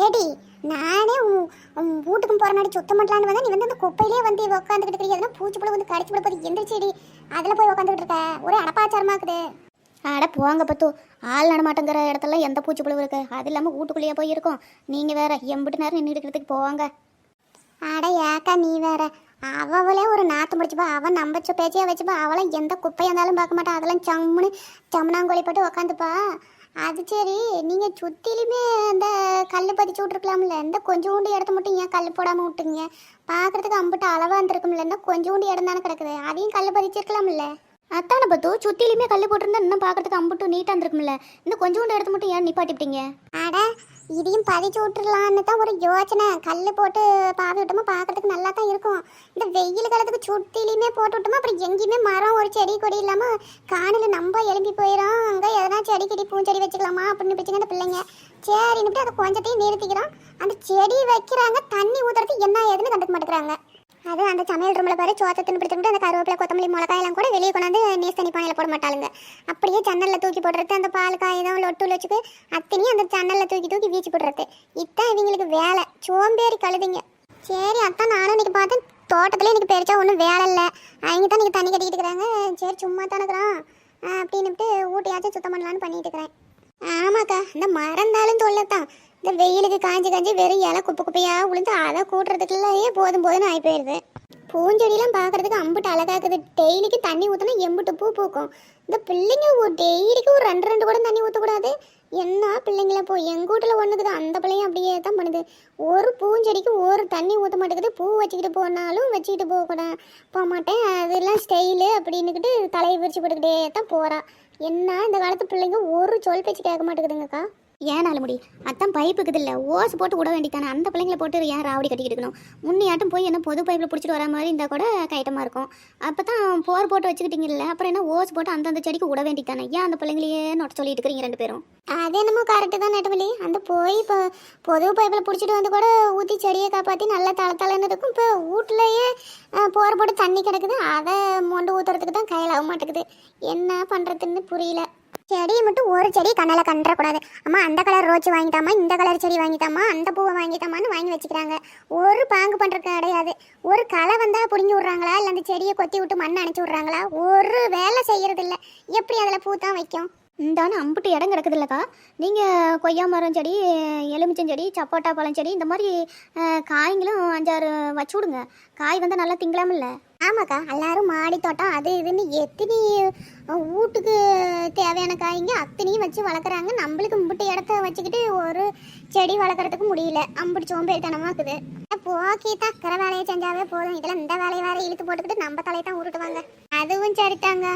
ஏடி நானே வீட்டுக்கும் போற நாடி சுத்தம் பண்ணலான்னு வந்தா நீ வந்து அந்த குப்பையிலே வந்து உட்காந்துக்கிட்டு இருக்கீங்க. எதனா பூச்சி புழு வந்து கடிச்சு விட எந்திரிச்சேடி அதில் போய் உட்காந்துக்கிட்டு இருக்க. ஒரே அடப்பாச்சாரமா இருக்குது. அட போங்க பத்து, ஆள் நடமாட்டங்கிற இடத்துல எந்த பூச்சி புழு இருக்கு? அது இல்லாமல் வீட்டுக்குள்ளேயே போய் இருக்கோம். நீங்கள் வேற எம்பிட்டு நேரம் நின்று இருக்கிறதுக்கு போவாங்க. அட ஏக்கா நீ வேற, அவளே ஒரு நாத்து முடிச்சுப்பா. அவன் நம்பச்ச பேச்சையா வச்சுப்பா. அவளை எந்த குப்பையாக இருந்தாலும் பார்க்க மாட்டான். அதெல்லாம் சம்முனாங்கோழி போட்டு உக்காந்துப்பா. அது சரி, நீங்கள் சுற்றிலுமே இந்த கல் பதிச்சு விட்ருக்கலாம்ல. இந்த கொஞ்சோண்டு இடத்த மட்டும் ஏன் கல் போடாமல் விட்டுங்க? பார்க்குறதுக்கு அம்பிட்டு அளவாக இருந்திருக்கும்ல. இந்த கொஞ்சோண்டு இடம் தானே கிடக்குது, அதையும் கல் பதிச்சிருக்கலாம்ல. அத்தான பத்து, சுற்றிலுமே கல் போட்டிருந்தா இன்னும் பார்க்கறதுக்கு அம்பிட்டு நீட்டாக இருந்திருக்கும்ல. இந்த கொஞ்சோண்டு இடத்த மட்டும் ஏன் நிப்பாட்டிவிட்டீங்க? அட இதையும் பதிச்சு விட்டுருலான்னு தான் ஒரு யோசனை. கல் போட்டு பாவி விட்டோமா பார்க்கறதுக்கு நல்லா தான் இருக்கும். இந்த வெயில் காலத்துக்கு சுற்றிலையுமே போட்டு விட்டோமா அப்புறம் எங்கேயுமே மரம் ஒரு செடி கொடி இல்லாமல் காணில் நம்ம எழும்பி போயிடும். அங்கே எதனா செடி கொடி பூஞ்செடி வச்சுக்கலாமா அப்படின்னு பிடிச்சிங்க அந்த பிள்ளைங்க. சரின்னுட்டு அதை கொஞ்சத்தையும் நிறுத்திக்கிறோம். அந்த செடி வைக்கிறாங்க, தண்ணி ஊற்றுறது என்ன ஏதுன்னு கண்டுக்க மாட்டேங்கிறாங்க. அது அந்த சமையல் ரூமில் பாரு சோத்தத்துன்னு பிடிச்சிக்கிட்டு அந்த கருவேப்பிலை கொத்தமல்லி மிளகாயெல்லாம் கூட வெளியே கொண்டாந்து நீஸ் தண்ணி பானையில் போட மாட்டாளுங்க. அப்படியே ஜன்னலில் தூக்கி போடுறது. அந்த பால் காகிதம் லொட்டு வச்சுக்கு அத்தனையும் அந்த ஜன்னலில் தூக்கி வீச்சு போடுறது. இதான் இவங்களுக்கு வேலை. சோம்பேறி கழுதிங்க. சரி அத்தான் நானும் இன்றைக்கி பார்த்தேன். தோட்டத்தில் இன்றைக்கி பெருச்சா ஒன்றும் வேலை இல்லை. அவங்க தான் இன்றைக்கி தண்ணி கட்டிக்கிட்டு இருக்கிறாங்க. சரி சும்மா தானே இருக்கிறோம் அப்படின்னுட்டு ஊட்டியாச்சும் சுத்தம் பண்ணலான்னு பண்ணிட்டு இருக்கிறேன். ஆமாக்கா, இந்த மறந்தாலும் தொல்லத்தான். இந்த வெயிலுக்கு காஞ்சி வெறும் இலை குப்பையாக உளுந்து அதை கூட்டுறதுக்குள்ளேயே போதும்னு ஆகி போயிடுது. பூஞ்செடியெலாம் பார்க்குறதுக்கு அம்பிட்டு அழகாக்குது. டெய்லிக்கு தண்ணி ஊற்றினா எம்பிட்டு பூ பூக்கும். இந்த பிள்ளைங்க டெய்லிக்கு ஒரு ரெண்டு கூட தண்ணி ஊற்றக்கூடாது. என்ன பிள்ளைங்கள எங்கள் வீட்டில் ஒன்றுக்குது, அந்த பிள்ளைங்க அப்படியே தான் பண்ணுது. ஒரு பூஞ்செடிக்கு ஒரு தண்ணி ஊற்ற மாட்டேங்குது. பூ வச்சுக்கிட்டு போனாலும் வச்சுக்கிட்டு போக மாட்டேன், அதெல்லாம் ஸ்டைலு அப்படின்னுக்கிட்டு தலையை விரிச்சு போட்டுக்கிட்டே தான் போகிறா. என்ன இந்த காலத்து பிள்ளைங்க ஒரு சொல் பேச்சு கேட்க மாட்டேங்குதுங்கக்கா. ஏனால முடி அத்தான் பைப்புக்குது இல்லை, ஓஸ் போட்டு விட வேண்டித்தானே. அந்த பிள்ளைங்களை போட்டு ஏன் ராவடி கட்டிக்கிட்டு இருக்கணும்? முன்னையாட்டும் போய் என்ன பொது பைப்பில் பிடிச்சிட்டு வர மாதிரி இருந்தால் கூட கைட்டமாக இருக்கும். அப்போ தான் போர் போட்டு வச்சுக்கிட்டீங்கல்ல, அப்புறம் என்ன ஓஸ் போட்டு அந்தந்த செடிக்கு விட வேண்டித்தானே. ஏன் அந்த பிள்ளைங்களையே நோட்ட சொல்லிட்டு இருக்கிறீங்க ரெண்டு பேரும்? அது என்னமோ கரெக்டு தான் நெட்டவழி. அந்த போய் இப்போ பொது பைப்பில் பிடிச்சிட்டு வந்து கூட ஊற்றி செடியை காப்பாற்றி நல்லா தலைன்னு இருக்கும். இப்போ வீட்லையே போர் போட்டு தண்ணி கிடக்குது, அதை மொண்டு ஊற்றுறதுக்கு தான் கையில் ஆக மாட்டேங்குது. என்ன பண்ணுறதுன்னு புரியல. செடியை மட்டும் ஒரு செடி கண்ணில் கண்டுறக்கூடாது. அம்மா அந்த கலர் ரோச்சு வாங்கிட்டாமா, இந்த கலர் செடி வாங்கிட்டாமா, அந்த பூவை வாங்கிட்டாமான்னு வாங்கி வச்சுக்கிறாங்க. ஒரு பாங்கு பண்ணுறது கிடையாது. ஒரு களை வந்தால் பிடுங்கி விட்றாங்களா, இல்லை அந்த செடியை கொத்தி விட்டு மண் அணைச்சி விட்றாங்களா? ஒரு வேலை செய்யறதில்ல. எப்படி அதில் பூ தான் வைக்கும்? இந்தானே அம்பிட்டு இடம் கிடக்குது இல்லைக்கா. நீங்கள் கொய்யா மரம் செடி, எலுமிச்சஞ்செடி, சப்போட்டா பழஞ்செடி, இந்த மாதிரி காய்களும் 5-6 வச்சு விடுங்க. காய் வந்து நல்லா திங்கலாமில்ல. ஆமாக்கா, எல்லாரும் மாடி தோட்டம் அது இதுன்னு எத்தனை வீட்டுக்கு தேவையான காய்ங்க அத்தனையும் வச்சு வளர்க்குறாங்க. நம்மளுக்கு இம்பிட்டு இடத்த வச்சுக்கிட்டு ஒரு செடி வளர்க்குறதுக்கு முடியல. அம்பிட்டு சோம்பேறித்தனமாக இருக்குது. போக்கீத்தா இருக்கிற வேலையை செஞ்சாவே போதும். இதெல்லாம் இந்த வேலையை வேற இழுத்து போட்டுக்கிட்டு நம்ம தலையை தான் உருட்டுவாங்க. அதுவும் சரிட்டாங்க.